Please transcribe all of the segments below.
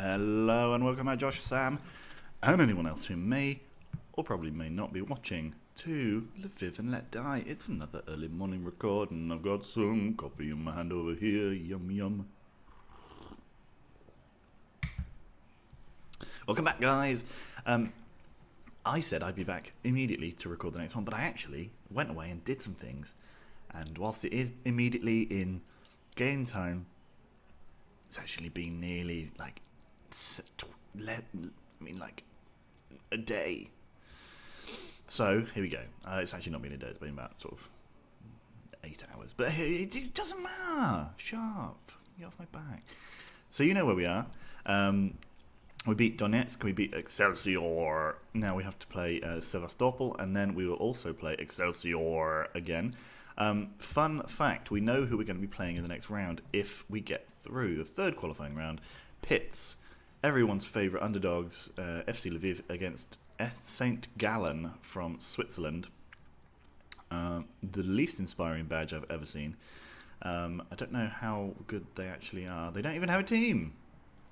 Hello and welcome back, Josh, Sam, and anyone else who may or probably may not be watching to Lviv and Let Die. It's another early morning record, and I've got some coffee in my hand over here. Yum yum. Welcome back, guys. I said I'd be back immediately to record the next one, but I actually went away and did some things. And whilst it is immediately in game time, it's actually been nearly like a day. So here we go. It's actually not been a day. It's been about sort of 8 hours. But it doesn't matter. Sharp. Get off my back. So you know where we are. We beat Donetsk. We beat Excelsior. Now we have to play Sevastopol, and then we will also play Excelsior again. Fun fact: we know who we're going to be playing in the next round if we get through the third qualifying round. Pits, everyone's favourite underdogs, FC Lviv against St. Gallen from Switzerland. The least inspiring badge I've ever seen. I don't know how good they actually are. They don't even have a team.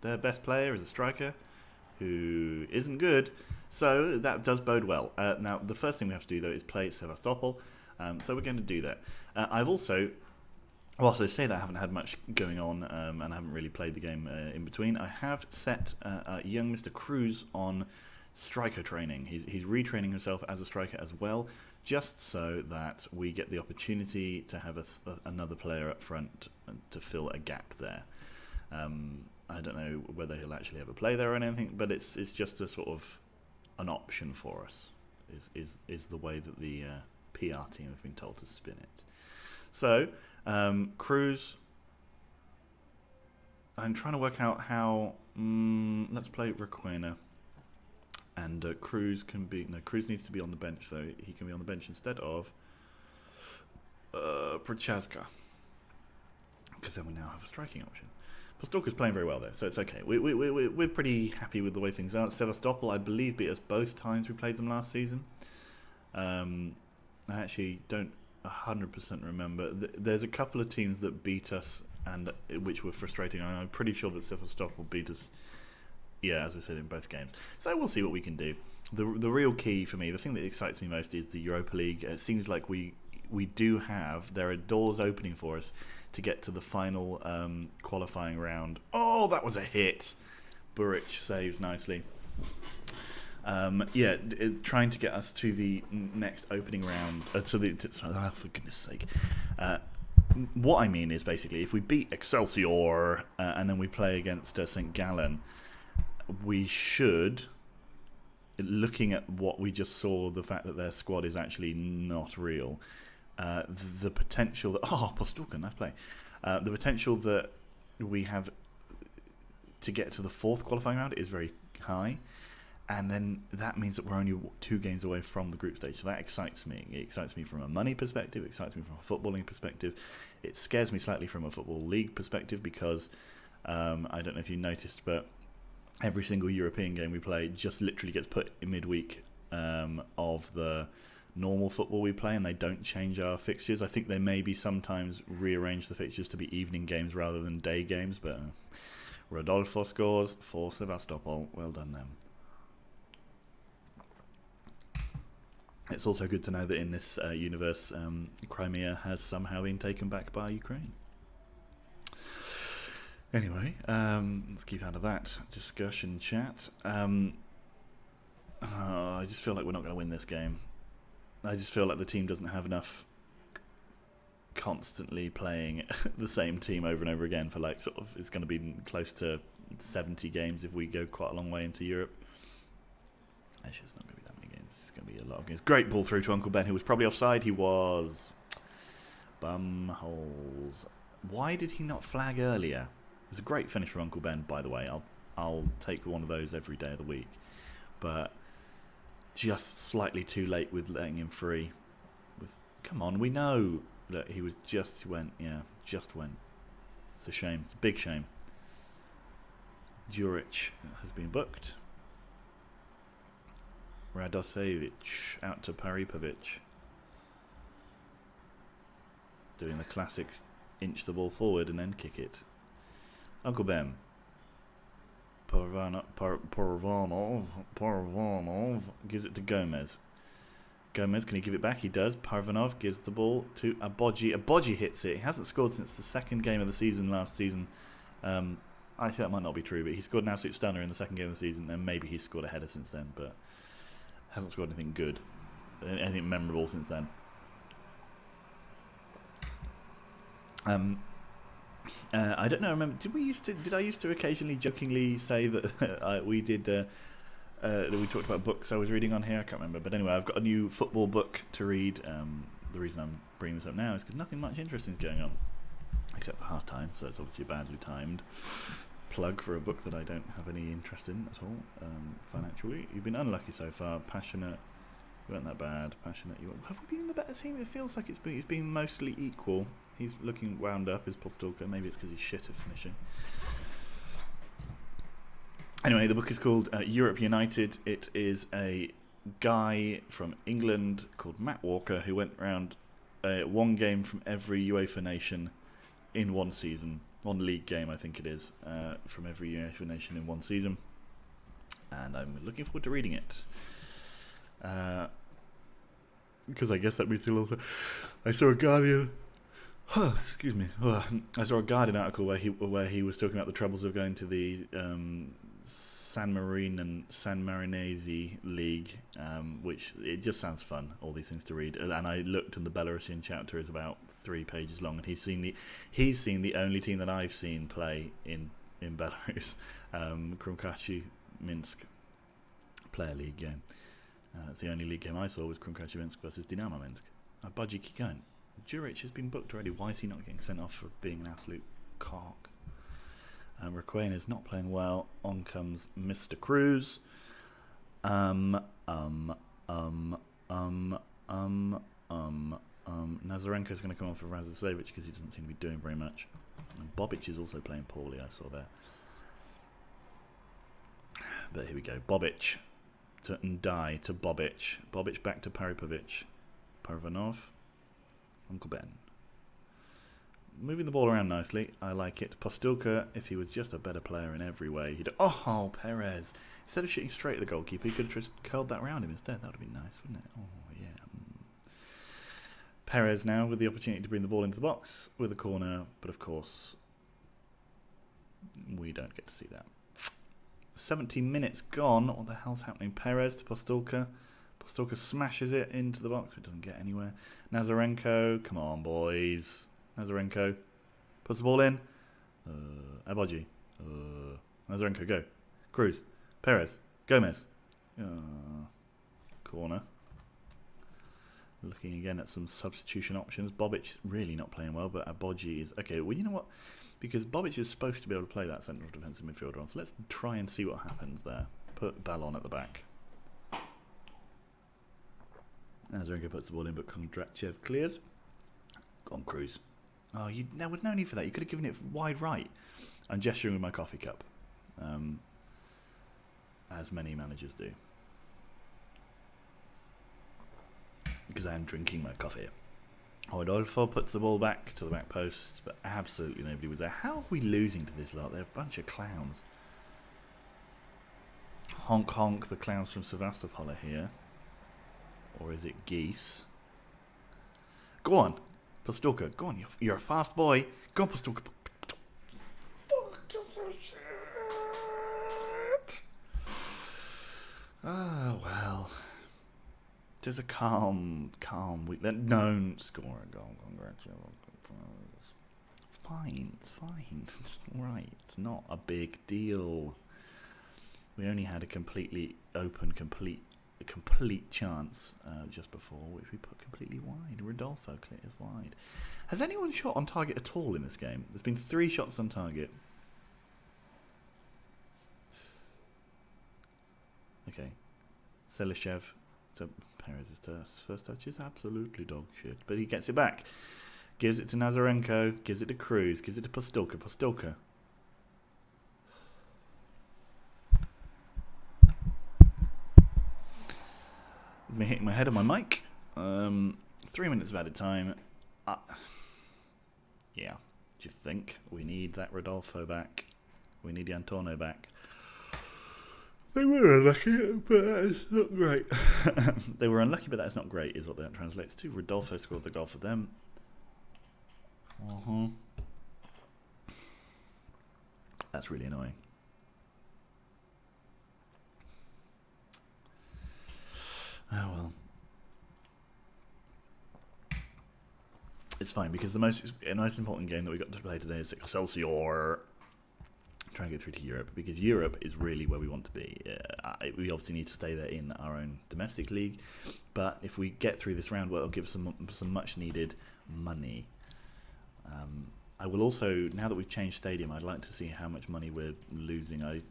Their best player is a striker who isn't good, so that does bode well. Now, the first thing we have to do, though, is play Sevastopol. So we're going to do that. I've also, whilst I say that I haven't had much going on and I haven't really played the game in between, I have set young Mr. Cruz on striker training. He's retraining himself as a striker as well, just so that we get the opportunity to have another player up front to fill a gap there. I don't know whether he'll actually ever play there or anything, but it's just a sort of an option for us. Is the way that the PR team have been told to spin it. So, Cruz, I'm trying to work out how, let's play Requena, and Cruz Cruz needs to be on the bench, so he can be on the bench instead of Prochaska, because then we now have a striking option. Postalka's playing very well there, so it's okay. We're pretty happy with the way things are. Sevastopol, I believe, beat us both times we played them last season. I actually don't 100% remember. There's a couple of teams that beat us, and which were frustrating. I'm pretty sure that Sevastopol beat us, yeah, as I said, in both games. So we'll see what we can do. The real key for me, the thing that excites me most, is the Europa League. It seems like there are doors opening for us to get to the final qualifying round. Oh, that was a hit. Buric saves nicely. Trying to get us to the next opening round. For goodness sake. What I mean is basically, if we beat Excelsior and then we play against St. Gallen, we should, looking at what we just saw, the fact that their squad is actually not real, the potential that... Oh, Postalka, nice play. The potential that we have to get to the fourth qualifying round is very high. And then that means that we're only 2 games away from the group stage. So that excites me. It excites me from a money perspective. It excites me from a footballing perspective. It scares me slightly from a football league perspective because I don't know if you noticed, but every single European game we play just literally gets put in midweek of the normal football we play, and they don't change our fixtures. I think they maybe sometimes rearrange the fixtures to be evening games rather than day games, but Rodolfo scores for Sevastopol. Well done them. It's also good to know that in this universe, Crimea has somehow been taken back by Ukraine. Anyway, let's keep out of that discussion chat. I just feel like we're not going to win this game. I just feel like the team doesn't have enough constantly playing the same team over and over again for like sort of, it's going to be close to 70 games if we go quite a long way into Europe. Actually, it's not going to be that many games. It's going to be a lot of games. Great ball through to Uncle Ben, who was probably offside. He was. Bum holes. Why did he not flag earlier? It was a great finish from Uncle Ben, by the way. I'll take one of those every day of the week. But just slightly too late with letting him free. Come on, we know that he was just went. It's a shame. It's a big shame. Juric has been booked. Radosevic out to Paripovic. Doing the classic inch the ball forward and then kick it. Uncle Ben. Parvanov gives it to Gomez. Gomez, can he give it back? He does. Parvanov gives the ball to Abodji. Abodji hits it. He hasn't scored since the second game of the season last season. Actually, that might not be true, but he scored an absolute stunner in the second game of the season, and maybe he's scored a header since then, but hasn't scored anything good, anything memorable since then. I don't know. Remember? Did I used to occasionally jokingly say that we did? That we talked about books I was reading on here. I can't remember, but anyway, I've got a new football book to read. The reason I'm bringing this up now is because nothing much interesting is going on, except for half time. So it's obviously a badly timed plug for a book that I don't have any interest in at all. Financially, you've been unlucky so far. Passionate, you weren't that bad. Passionate, have we been the better team? It feels like it's been mostly equal. He's looking wound up, is Postulka. Maybe it's because he's shit at finishing. Anyway, the book is called Europe United. It is a guy from England called Matt Walker who went around one game from every UEFA nation in one season. One league game, I think it is, from every UEFA nation in one season. And I'm looking forward to reading it. Because I guess that means he'll also... I saw a Guardian... excuse me. I saw a Guardian article where he was talking about the troubles of going to the San Marinese League, which it just sounds fun. All these things to read, and I looked, and the Belarusian chapter is about 3 pages long, and he's seen the only team that I've seen play in Belarus, Krumkachi Minsk, player league game. It's the only league game I saw was Krumkachi Minsk versus Dynamo Minsk. Budgie, keep going. Juric has been booked already. Why is he not getting sent off for being an absolute cock? Requena is not playing well. On comes Mr. Cruz. Nazarenko is going to come on for Razasevic because he doesn't seem to be doing very much. And Bobic is also playing poorly, I saw there. But here we go. Bobic to Ndai to Bobic. Bobic back to Paripovic. Parvanov. Uncle Ben. Moving the ball around nicely. I like it. Postulka, if he was just a better player in every way, he'd... Oh, Perez. Instead of shooting straight at the goalkeeper, he could have just curled that round him instead. That would have been nice, wouldn't it? Oh, yeah. Perez now with the opportunity to bring the ball into the box with a corner, but of course, we don't get to see that. 70 minutes gone. What the hell's happening? Perez to Postulka. Postulka smashes it into the box, but it doesn't get anywhere. Nazarenko, come on, boys. Nazarenko puts the ball in. Abodji. Nazarenko, go. Cruz. Perez. Gomez. Corner. Looking again at some substitution options. Bobic really not playing well, but Abodji is... Okay, well, you know what? Because Bobic is supposed to be able to play that central defensive midfielder on, so let's try and see what happens there. Put Ballon at the back. Nazarenko puts the ball in, but Kondrachev clears. Go on, Cruz. Oh, there was no need for that. You could have given it wide right. I'm gesturing with my coffee cup, as many managers do, because I am drinking my coffee. Rodolfo puts the ball back to the back post, but absolutely nobody was there. How are we losing to this lot? They're a bunch of clowns. Honk honk, the clowns from Sevastopol are here. Or is it geese? Go on, Postulka. Go on, you're a fast boy. Go on, Postulka. Fuck, you're so shit. Oh, well. Just a calm week. Don't score a goal. Congratulations. It's fine. It's alright. It's not a big deal. We only had a completely open, complete chance just before, which we put completely wide. Rodolfo clears wide. Has anyone shot on target at all in this game? There's been 3 shots on target. Okay. Selishev. So Perez's first touch is absolutely dog shit, but he gets it back. Gives it to Nazarenko. Gives it to Cruz. Gives it to Postulka. Postulka. Me hitting my head on my mic. 3 minutes of added time. Yeah. Do you think we need that Rodolfo back? We need the Antonio back. They were unlucky, but that's not great. They were unlucky, but that's not great, is what that translates to. Rodolfo scored the goal for them. That's really annoying. Oh well. It's fine, because the most important game that we got to play today is Excelsior. Try and get through to Europe, because Europe is really where we want to be. We obviously need to stay there in our own domestic league, but if we get through this round, well, it'll give us some much needed money. I will also, now that we've changed stadium, I'd like to see how much money we're losing. I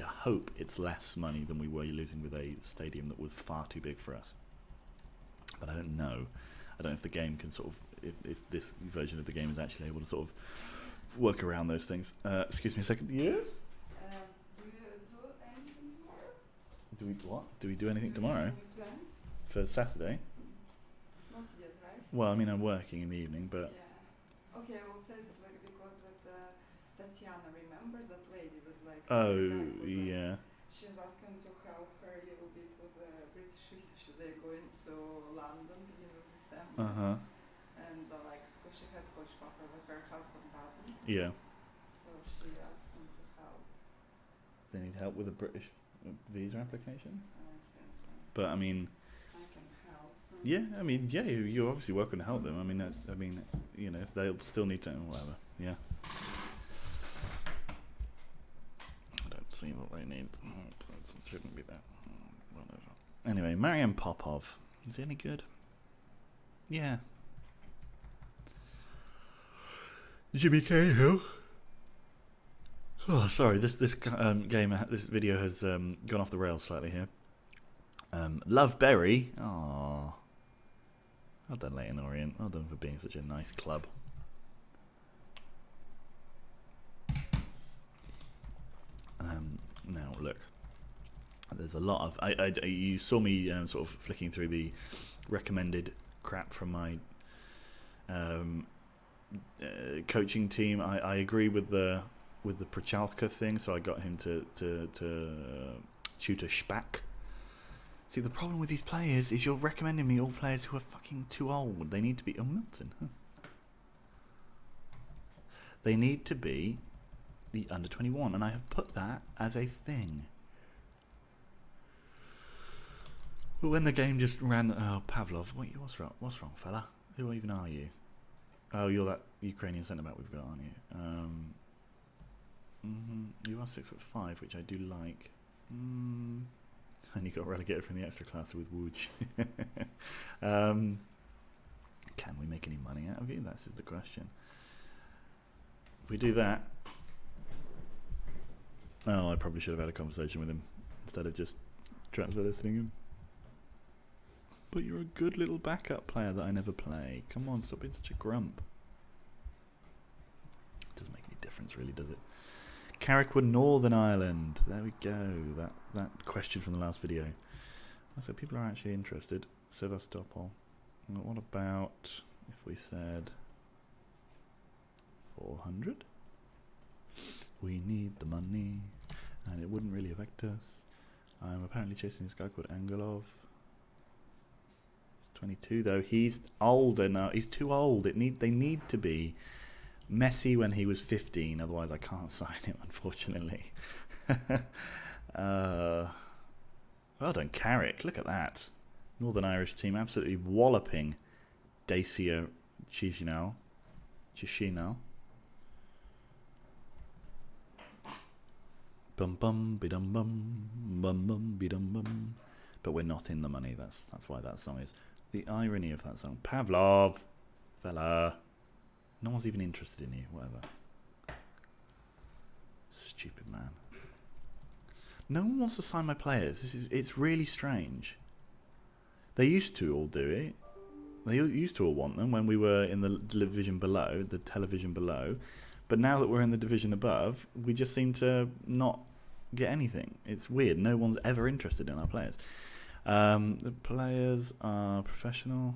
hope it's less money than we were losing with a stadium that was far too big for us. But I don't know. I don't know if the game can sort of, if this version of the game is actually able to sort of work around those things. Excuse me a second. Yes? Do you do anything tomorrow? Do we what? Do we do anything tomorrow? Any plans? For Saturday? Not yet, right? Well, I mean, I'm working in the evening, but... Yeah. Okay, I will say that later because that Tatiana, remembers that lady was like... Oh, yeah. She was asking to help her a little bit with the British visa. They're going to London beginning of December. Uh-huh. And like, because she has Polish passport, but her husband doesn't. Yeah. So she asked me to help. They need help with a British visa application? I think so. But, I mean... I can help. So. Yeah, I mean, yeah, you're obviously welcome to help them. I mean, you know, if they'll still need to... Whatever, yeah. I don't see what they need. It shouldn't be that. Whatever. Anyway, Marian Popov. Is he any good? Yeah. Jimmy Cahill. Oh, sorry. This video has gone off the rails slightly here. Love Berry. Oh, well done, Leighton Orient. Well done for being such a nice club. Now look, there's a lot of. You saw me sort of flicking through the recommended crap from my coaching team. I agree with the Prochalka thing, so I got him to tutor Spack. See, the problem with these players is you're recommending me all players who are fucking too old. They need to be... Oh, Milton. Huh. They need to be the under 21, and I have put that as a thing. But when the game just ran... Oh, Pavlov. Wait, what's wrong, fella? Who even are you? Oh, you're that Ukrainian centre-back we've got, aren't you? You are 6'5", which I do like. And you got relegated from the extra class with Wooch. Can we make any money out of you? That's the question. If we do that... Oh, I probably should have had a conversation with him instead of just transfer listing him. But you're a good little backup player that I never play. Come on, stop being such a grump. It doesn't make any difference, really, does it? Carrickwood, Northern Ireland. There we go. That question from the last video. So people are actually interested. Sevastopol. What about if we said 400? We need the money, and it wouldn't really affect us. I'm apparently chasing this guy called Angelov. He's 22 though. He's older now. He's too old. They need to be Messi when he was 15, otherwise I can't sign him, unfortunately. Well done, Carrick. Look at that. Northern Irish team absolutely walloping Dacia Chisinau. Bum bum bidum bum bum bum bidum bum. But we're not in the money. That's why that song is. The irony of that song. Pavlov, fella. No one's even interested in you, whatever. Stupid man. No one wants to sign my players. It's really strange. They used to all do it. They used to all want them when we were in the division below, the television below. But now that we're in the division above, we just seem to not get anything. It's weird. No one's ever interested in our players. The players are professional.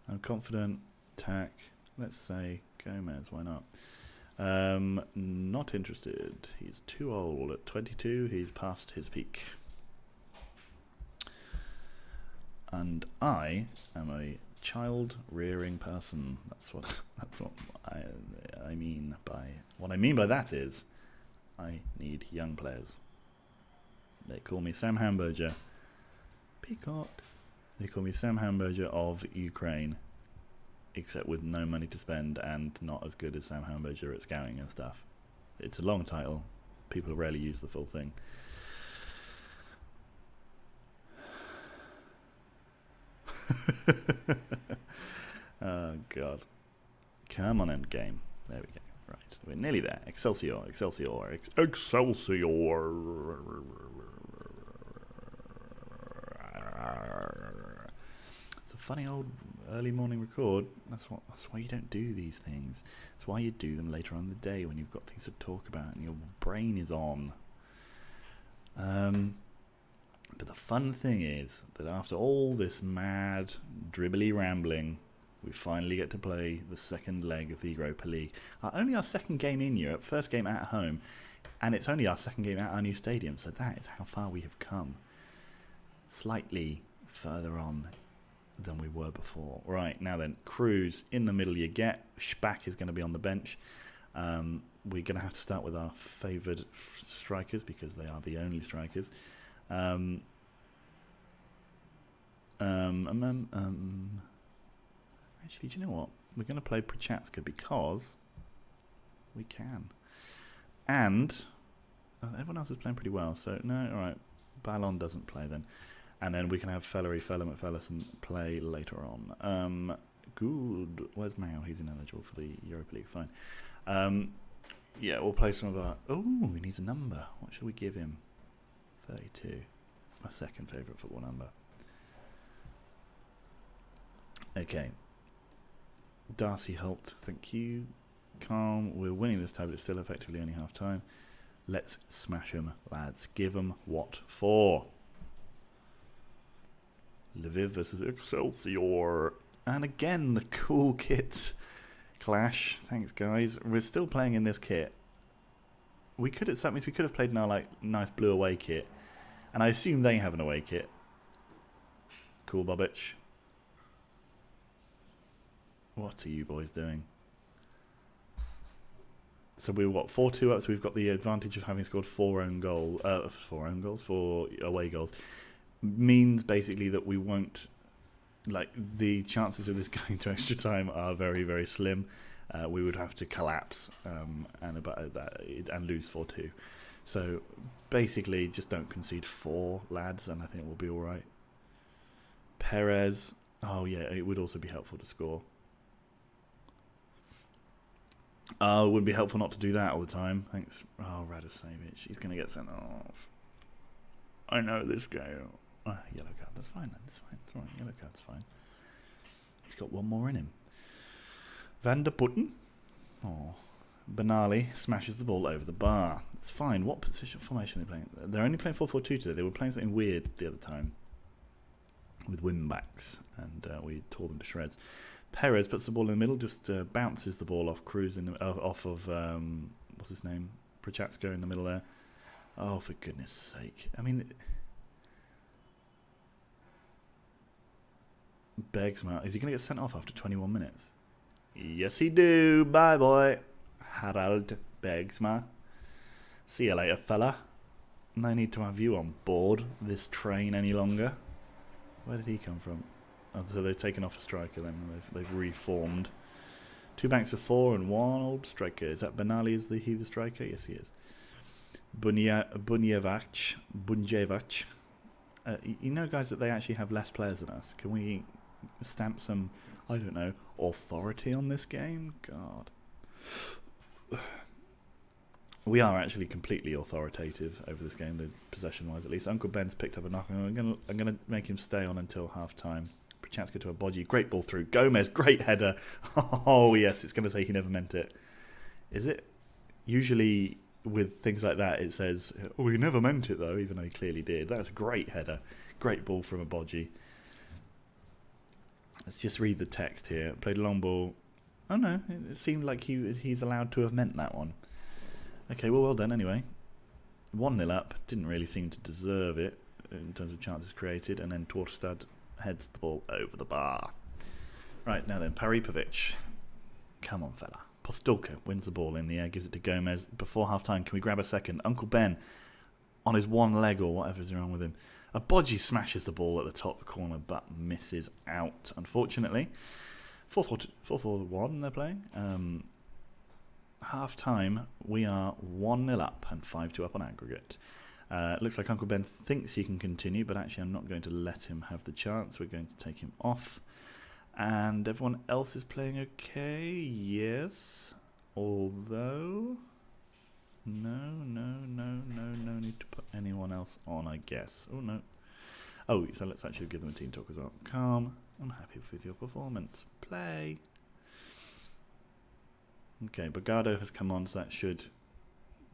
I'm confident. Tack. Let's say Gomez. Why not? Not interested. He's too old. At 22, he's past his peak. And I am a child-rearing person. That's what I mean by... What I mean by that is, I need young players. They call me Sam Hamburger. Peacock. They call me Sam Hamburger of Ukraine. Except with no money to spend and not as good as Sam Hamburger at scouting and stuff. It's a long title. People rarely use the full thing. Oh god. Come on, end game. There we go. Right, we're nearly there. Excelsior, Excelsior, Excelsior. It's a funny old early morning record. That's why you don't do these things. That's why you do them later on in the day when you've got things to talk about and your brain is on. But the fun thing is that after all this mad, dribbly rambling, we finally get to play the second leg of the Europa League. Only our second game in Europe, first game at home, and it's only our second game at our new stadium, so that is how far we have come. Slightly further on than we were before. Right, now then, Cruz in the middle you get. Spack is going to be on the bench. We're going to have to start with our favoured strikers because they are the only strikers. Actually, do you know what? We're going to play Prochatska because we can. And everyone else is playing pretty well, so no, alright. Ballon doesn't play then. And then we can have Fella McFellison play later on. Good. Where's Mao? He's ineligible for the Europa League. Fine. Yeah, we'll play some of our... Oh, he needs a number. What should we give him? 32. That's my second favourite football number. Okay. Darcy helped. Thank you. Calm. We're winning this time, but it's still effectively only half time. Let's smash them, lads. Give them what for. Lviv versus Excelsior. And again, the cool kit clash. Thanks, guys. We're still playing in this kit. That means we could have played in our nice blue away kit. And I assume they have an away kit. Cool, Bobic. What are you boys doing? So we're 4-2 up, so we've got the advantage of having scored 4 away goals. Means basically that we won't, the chances of this going to extra time are very, very slim. We would have to collapse and lose 4-2. So basically, just don't concede 4, lads, and I think we'll be all right. Perez. Oh yeah, it would also be helpful to score. It would be helpful not to do that all the time. Thanks. Oh, Radosavich. He's going to get sent off. I know this guy. Yellow card. That's fine then. That's fine. It's all right. Yellow card's fine. He's got one more in him. Van der Putten. Oh. Benali smashes the ball over the bar. It's fine. What formation are they playing? They're only playing 4-4-2 today. They were playing something weird the other time with wing backs, and we tore them to shreds. Perez puts the ball in the middle, just bounces the ball off Cruz off of what's his name, Prochatska in the middle there. Oh, for goodness sake! I mean, Bergsma, is he going to get sent off after 21 minutes? Yes, he do. Bye, boy. Harald Bergsma. See you later, fella. No need to have you on board this train any longer. Where did he come from? Oh, so they've taken off a striker then. They've reformed. 2 banks of 4 and 1 old striker. Is that Benali? Is he the striker? Yes, he is. Bunjevac. You know, guys, that they actually have less players than us. Can we stamp some, I don't know, authority on this game? God. We are actually completely authoritative over this game, the possession-wise at least. Uncle Ben's picked up a knock, and I'm gonna make him stay on until half-time. Prochatska to a Bodgy. Great ball through. Gomez, great header. Oh, yes, it's going to say he never meant it. Is it? Usually with things like that, it says, oh, he never meant it, though, even though he clearly did. That was a great header. Great ball from a Bodgy. Let's just read the text here. Played a long ball. Oh no, it seemed like he's allowed to have meant that one. Okay, well done anyway. 1-0 up, didn't really seem to deserve it in terms of chances created, and then Torstad heads the ball over the bar. Right, now then, Paripovic. Come on, fella. Postulka wins the ball in the air, gives it to Gomez. Before half-time, can we grab a second? Uncle Ben, on his one leg or whatever's wrong with him. Abodji smashes the ball at the top corner, but misses out, unfortunately. 4-4-1 they're playing. Half-time, we are 1-0 up and 5-2 up on aggregate. Looks like Uncle Ben thinks he can continue, but actually I'm not going to let him have the chance. We're going to take him off. And everyone else is playing okay, yes. Although, no need to put anyone else on, I guess. Oh, no. Oh, so let's actually give them a team talk as well. Calm, I'm happy with your performance. Play. Okay, Bogado has come on, so that should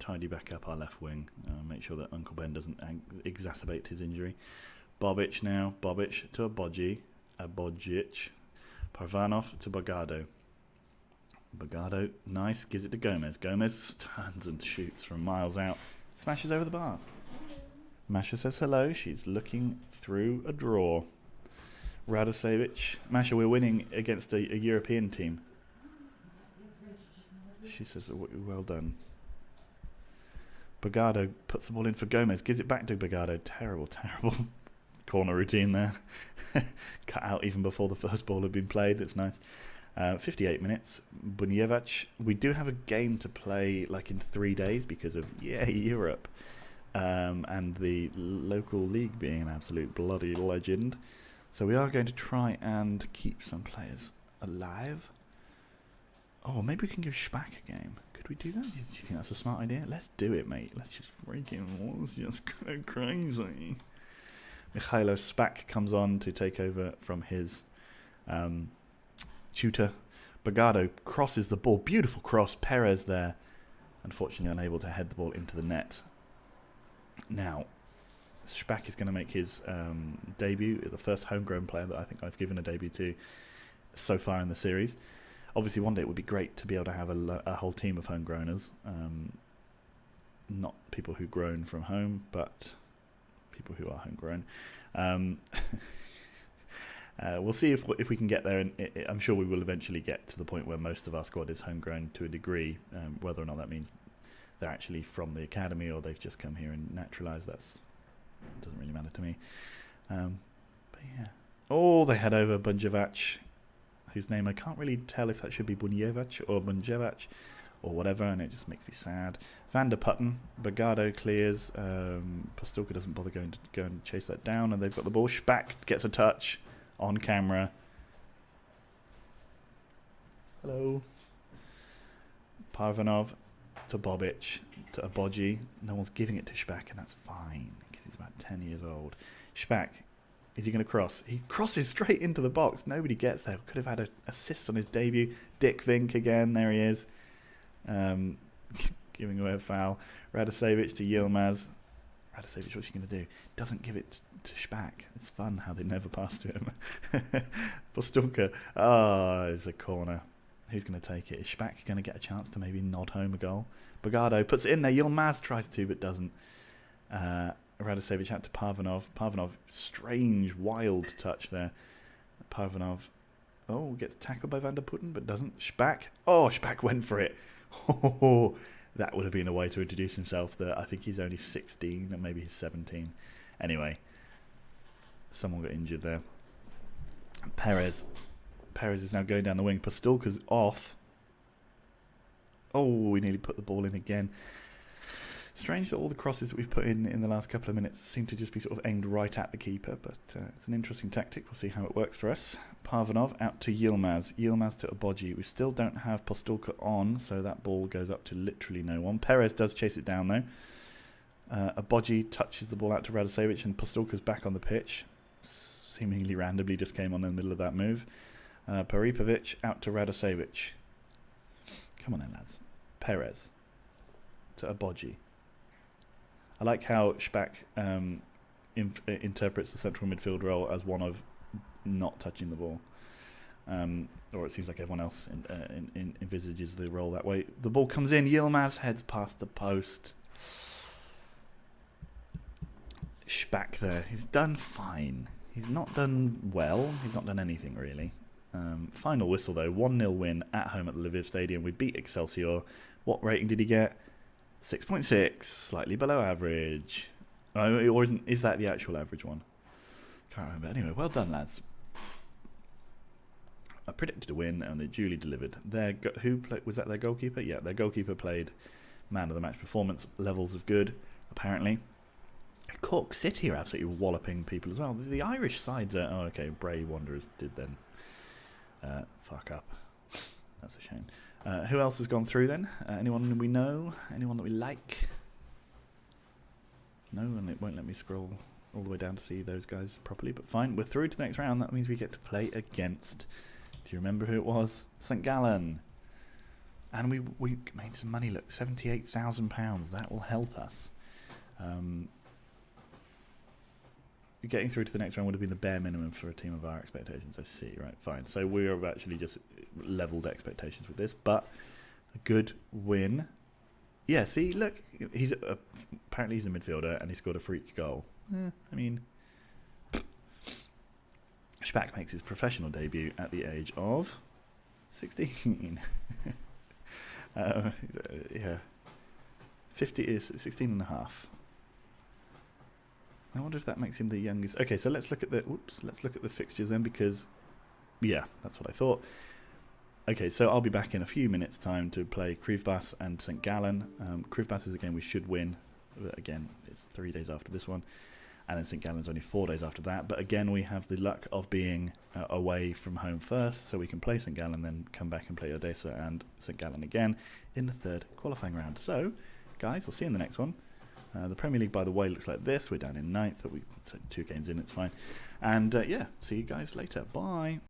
tidy back up our left wing. Make sure that Uncle Ben doesn't exacerbate his injury. Bobic now. Bobic to Abodjic. Parvanov to Bogado. Bogado, nice, gives it to Gomez. Gomez turns and shoots from miles out. Smashes over the bar. Masha says hello. She's looking through a draw. Radosevic. Masha, we're winning against a European team. She says, well done. Bogado puts the ball in for Gomez. Gives it back to Bogado. Terrible corner routine there. Cut out even before the first ball had been played. That's nice. 58 minutes. Bunjevac. We do have a game to play like in 3 days because of Europe. And the local league being an absolute bloody legend. So we are going to try and keep some players alive. Oh, maybe we can give Spack a game. Could we do that? Do you think that's a smart idea? Let's do it, mate. Let's just let's just go crazy. Mikhailo Spack comes on to take over from his tutor. Bogado crosses the ball. Beautiful cross. Perez there. Unfortunately unable to head the ball into the net. Now, Spack is going to make his debut. The first homegrown player that I think I've given a debut to so far in the series. Obviously, one day it would be great to be able to have a whole team of homegrowners. Not people who grown from home, but people who are homegrown. We'll see if we can get there, and I'm sure we will eventually get to the point where most of our squad is homegrown to a degree. Whether or not that means they're actually from the academy or they've just come here and naturalised, that doesn't really matter to me. But yeah. Oh, they head over Bunjevac, whose name I can't really tell if that should be Bunjevac or Bunjevac or whatever, and it just makes me sad. Van der Putten, Bogado clears. Postulka doesn't bother going to go and chase that down, and they've got the ball. Spack gets a touch on camera. Hello. Parvanov to Bobic to Abodji. No one's giving it to Spack, and that's fine because he's about 10 years old. Spack, is he going to cross? He crosses straight into the box. Nobody gets there. Could have had an assist on his debut. Dick Vink again. There he is. Giving away a foul. Radosevic to Yilmaz. Radosevic, what's he going to do? Doesn't give it to Spack. It's fun how they never pass to him. Postulka. It's a corner. Who's going to take it? Is Spack going to get a chance to maybe nod home a goal? Bogado puts it in there. Yilmaz tries to, but doesn't. Radosevic out to Parvanov. Parvanov, strange, wild touch there. Parvanov, gets tackled by Van der Putten, but doesn't. Spack. Spack went for it. That would have been a way to introduce himself. I think he's only 16, and maybe he's 17. Anyway, someone got injured there. Perez is now going down the wing. Postulka's off. We nearly put the ball in again. Strange that all the crosses that we've put in the last couple of minutes seem to just be sort of aimed right at the keeper, but it's an interesting tactic. We'll see how it works for us. Parvanov out to Yilmaz. Yilmaz to Abodji. We still don't have Postulka on, so that ball goes up to literally no one. Perez does chase it down, though. Abodji touches the ball out to Radosevic, and Postulka's back on the pitch. Seemingly randomly just came on in the middle of that move. Paripovic out to Radosevic. Come on then, lads. Perez to Abodji. I like how Spack interprets the central midfield role as one of not touching the ball. or it seems like everyone else envisages the role that way. The ball comes in. Yilmaz heads past the post. Spack there. He's done fine. He's not done well. He's not done anything really. Final whistle though. 1-0 win at home at the Lviv Stadium. We beat Excelsior. What rating did he get? 6.6. Slightly below average. Or is that the actual average one? Can't remember. Anyway, well done, lads. I predicted a win, and they duly delivered. Was that their goalkeeper? Yeah, their goalkeeper played man of the match performance. Levels of good, apparently. Cork City are absolutely walloping people as well. The Irish sides are... Oh, okay, Bray Wanderers did then fuck up. That's a shame. Who else has gone through then? Anyone we know? Anyone that we like? No, and it won't let me scroll all the way down to see those guys properly, but fine. We're through to the next round. That means we get to play against... Do you remember who it was? St. Gallen. And we made some money, look, £78,000. That will help us. Getting through to the next round would have been the bare minimum for a team of our expectations. I see, right, fine. So we have actually just leveled expectations with this, but a good win. Yeah, see, look, apparently he's a midfielder and he scored a freak goal. I mean, Spack makes his professional debut at the age of 16. Yeah, 50 is 16 and a half. I wonder if that makes him the youngest. Okay, so let's look at the fixtures then, because yeah, that's what I thought. Okay, so I'll be back in a few minutes' time to play Krivbas and St. Gallen. Krivbas is a game we should win. But again, it's 3 days after this one. And then St. Gallen's only 4 days after that. But again, we have the luck of being away from home first, so we can play St. Gallen, then come back and play Odessa and St. Gallen again in the third qualifying round. So, guys, I'll see you in the next one. The Premier League, by the way, looks like this. We're down in 9th, but 2 games in, it's fine. And yeah, see you guys later. Bye.